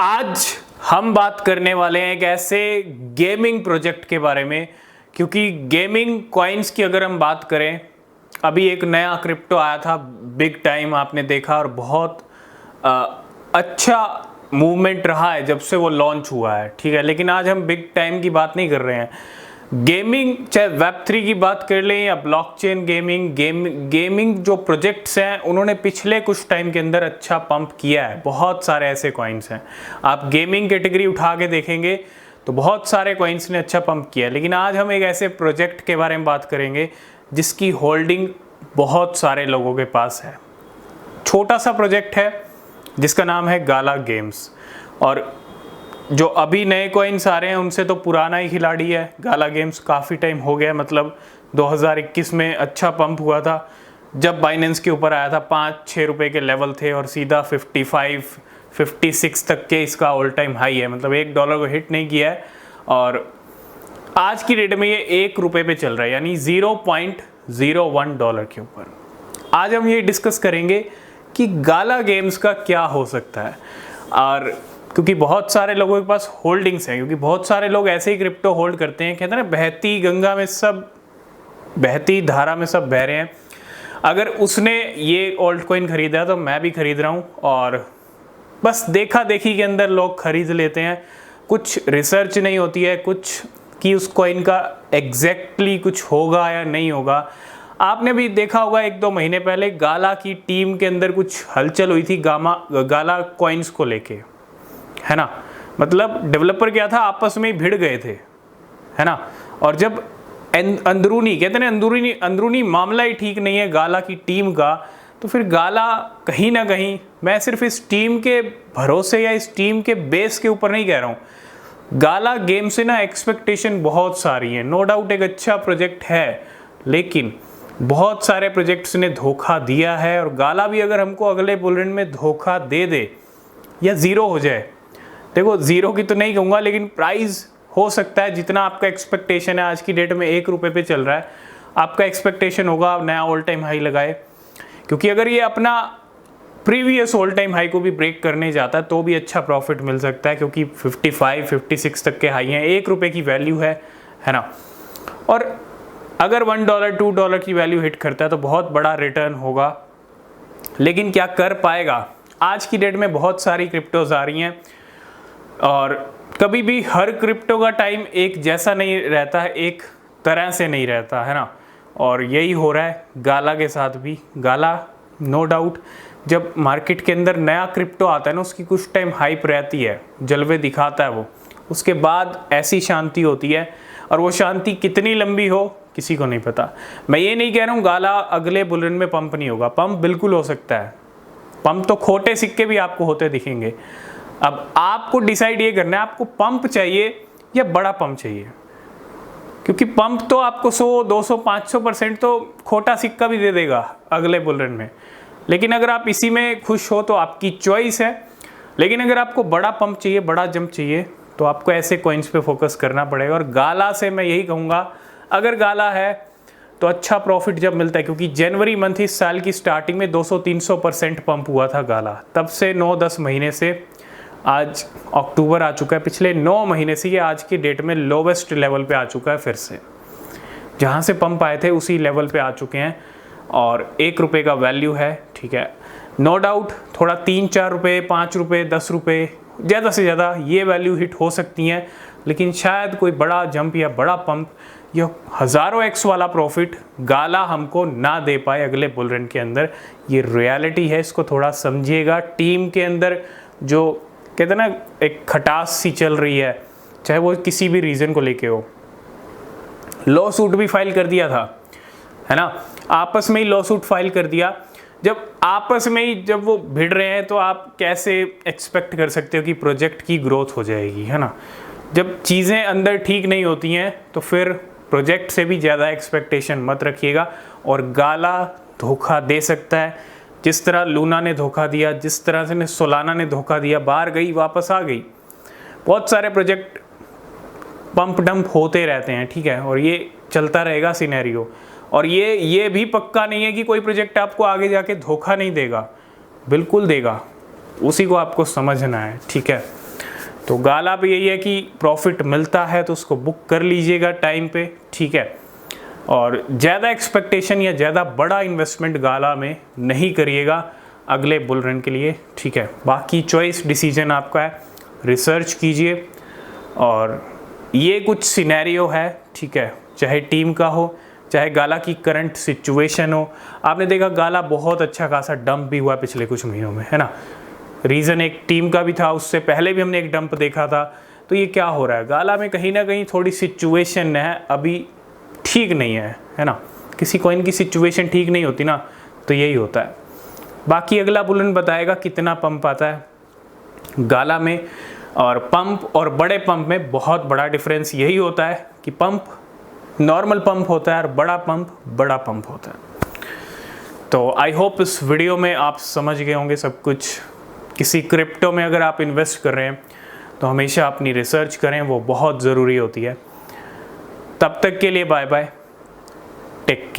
आज हम बात करने वाले हैं एक ऐसे गेमिंग प्रोजेक्ट के बारे में, क्योंकि गेमिंग कॉइन्स की अगर हम बात करें, अभी एक नया क्रिप्टो आया था बिग टाइम, आपने देखा, और बहुत अच्छा मूवमेंट रहा है जब से वो लॉन्च हुआ है, ठीक है। लेकिन आज हम बिग टाइम की बात नहीं कर रहे हैं। गेमिंग, चाहे वेब3 की बात कर लें या ब्लॉकचेन गेमिंग जो प्रोजेक्ट्स हैं, उन्होंने पिछले कुछ टाइम के अंदर अच्छा पंप किया है। बहुत सारे ऐसे कॉइन्स हैं, आप गेमिंग कैटेगरी उठा के देखेंगे तो बहुत सारे कॉइन्स ने अच्छा पंप किया है। लेकिन आज हम एक ऐसे प्रोजेक्ट के बारे में बात करेंगे जिसकी होल्डिंग बहुत सारे लोगों के पास है। छोटा सा प्रोजेक्ट है जिसका नाम है गाला गेम्स, और जो अभी नए कॉइन्स आ रहे हैं उनसे तो पुराना ही खिलाड़ी है। गाला गेम्स काफ़ी टाइम हो गया, मतलब 2021 में अच्छा पंप हुआ था जब बाइनेंस के ऊपर आया था। 5-6 रुपये के लेवल थे और सीधा 55-56 तक के इसका ऑल टाइम हाई है, मतलब $1 को हिट नहीं किया है। और आज की डेट में ये $1 पे चल रहा है, यानी $0.01 के ऊपर। आज हम ये डिस्कस करेंगे कि गाला गेम्स का क्या हो सकता है, और क्योंकि बहुत सारे लोगों के पास होल्डिंग्स हैं, क्योंकि बहुत सारे लोग ऐसे ही क्रिप्टो होल्ड करते हैं। कहते हैं ना, बहती गंगा में सब, बहती धारा में सब बह रहे हैं। अगर उसने ये ऑल्ट कॉइन खरीदा है तो मैं भी खरीद रहा हूँ, और बस देखा देखी के अंदर लोग खरीद लेते हैं। कुछ रिसर्च नहीं होती है कुछ कि उस कॉइन का एग्जैक्टली कुछ होगा या नहीं होगा। आपने भी देखा होगा 1-2 महीने पहले गाला की टीम के अंदर कुछ हलचल हुई थी गाला कॉइन्स को लेके, है ना। मतलब डेवलपर क्या था, आपस में ही भिड़ गए थे, है ना। और जब अंदरूनी, कहते हैं अंदरूनी मामला ही ठीक नहीं है गाला की टीम का, तो फिर गाला कहीं ना कहीं, मैं सिर्फ इस टीम के भरोसे या इस टीम के बेस के ऊपर नहीं कह रहा हूँ, गाला गेम से ना एक्सपेक्टेशन बहुत सारी है। नो डाउट एक अच्छा प्रोजेक्ट है, लेकिन बहुत सारे प्रोजेक्ट्स ने धोखा दिया है। और गाला भी अगर हमको अगले बुल रन में धोखा दे दे या ज़ीरो हो जाए, देखो ज़ीरो की तो नहीं कहूँगा, लेकिन प्राइस हो सकता है जितना आपका एक्सपेक्टेशन है। आज की डेट में $1 पे चल रहा है, आपका एक्सपेक्टेशन होगा नया ऑल टाइम हाई लगाए, क्योंकि अगर ये अपना प्रीवियस ऑल टाइम हाई को भी ब्रेक करने जाता है तो भी अच्छा प्रॉफिट मिल सकता है, क्योंकि 55-56 तक के हाई हैं। $1 की वैल्यू है ना। और अगर $1, $2 की वैल्यू हिट करता है तो बहुत बड़ा रिटर्न होगा। लेकिन क्या कर पाएगा? आज की डेट में बहुत सारी क्रिप्टोज आ रही हैं, और कभी भी हर क्रिप्टो का टाइम एक जैसा नहीं रहता है, एक तरह से नहीं रहता, है ना। और यही हो रहा है गाला के साथ भी। गाला नो डाउट जब मार्केट के अंदर नया क्रिप्टो आता है ना, उसकी कुछ टाइम हाइप रहती है, जलवे दिखाता है वो, उसके बाद ऐसी शांति होती है, और वो शांति कितनी लंबी हो किसी को नहीं पता। मैं ये नहीं कह रहा हूँ गाला अगले बुल रन में पंप नहीं होगा, पंप बिल्कुल हो सकता है। पंप तो खोटे सिक्के भी आपको होते दिखेंगे। अब आपको डिसाइड ये करना है, आपको पंप चाहिए या बड़ा पंप चाहिए, क्योंकि पंप तो आपको 100, 200, 500% तो खोटा सिक्का भी दे देगा अगले बुल रन में। लेकिन अगर आप इसी में खुश हो तो आपकी चॉइस है। लेकिन अगर आपको बड़ा पंप चाहिए, बड़ा जंप चाहिए, तो आपको ऐसे कॉइन्स पे फोकस करना पड़ेगा। और गाला से मैं यही कहूँगा, अगर गाला है तो अच्छा प्रॉफिट जब मिलता है, क्योंकि जनवरी मंथ इस साल की स्टार्टिंग में 200-300% पंप हुआ था गाला। तब से 9-10 महीने से आज अक्टूबर आ चुका है, पिछले 9 महीने से ये आज की डेट में लोवेस्ट लेवल पे आ चुका है। फिर से जहाँ से पंप आए थे उसी लेवल पे आ चुके हैं, और $1 का वैल्यू है, ठीक है। नो डाउट थोड़ा $3-4, $5, $10, ज़्यादा से ज़्यादा ये वैल्यू हिट हो सकती हैं, लेकिन शायद कोई बड़ा जंप या बड़ा पंप या हज़ारों X वाला प्रॉफिट गाला हमको ना दे पाए अगले बुल रन के अंदर। ये रियलिटी है, इसको थोड़ा समझिएगा। टीम के अंदर जो कहते हैं ना, एक खटास सी चल रही है, चाहे वो किसी भी रीज़न को लेके हो। लॉ सूट भी फाइल कर दिया था, है ना, आपस में ही लॉ सूट फाइल कर दिया। जब आपस में ही जब वो भिड़ रहे हैं तो आप कैसे एक्सपेक्ट कर सकते हो कि प्रोजेक्ट की ग्रोथ हो जाएगी, है ना। जब चीज़ें अंदर ठीक नहीं होती हैं तो फिर प्रोजेक्ट से भी ज़्यादा एक्सपेक्टेशन मत रखिएगा। और गाला धोखा दे सकता है, जिस तरह लूना ने धोखा दिया, जिस तरह से सोलाना ने धोखा दिया, बाहर गई वापस आ गई। बहुत सारे प्रोजेक्ट पंप डंप होते रहते हैं, ठीक है, और ये चलता रहेगा सिनेरियो। और ये भी पक्का नहीं है कि कोई प्रोजेक्ट आपको आगे जाके धोखा नहीं देगा, बिल्कुल देगा, उसी को आपको समझना है, ठीक है। तो गाला पे यही है कि प्रॉफिट मिलता है तो उसको बुक कर लीजिएगा टाइम पे, ठीक है। और ज़्यादा एक्सपेक्टेशन या ज़्यादा बड़ा इन्वेस्टमेंट गाला में नहीं करिएगा अगले बुल रन के लिए, ठीक है। बाकी चॉइस डिसीजन आपका है, रिसर्च कीजिए। और ये कुछ सिनेरियो है, ठीक है, चाहे टीम का हो चाहे गाला की करंट सिचुएशन हो। आपने देखा गाला बहुत अच्छा खासा डंप भी हुआ पिछले कुछ महीनों में, है ना। रीज़न एक टीम का भी था, उससे पहले भी हमने एक डंप देखा था। तो ये क्या हो रहा है, गाला में कहीं ना कहीं थोड़ी सिचुएशन है अभी ठीक नहीं है ना। किसी कॉइन की सिचुएशन ठीक नहीं होती ना, तो यही होता है। बाकी अगला बुलन बताएगा कितना पंप आता है गाला में। और पंप और बड़े पंप में बहुत बड़ा डिफरेंस यही होता है कि पंप नॉर्मल पंप होता है और बड़ा पंप होता है। तो आई होप इस वीडियो में आप समझ गए होंगे सब कुछ। किसी क्रिप्टो में अगर आप इन्वेस्ट कर रहे हैं तो हमेशा अपनी रिसर्च करें, वो बहुत ज़रूरी होती है। तब तक के लिए बाय बाय, टेक केयर।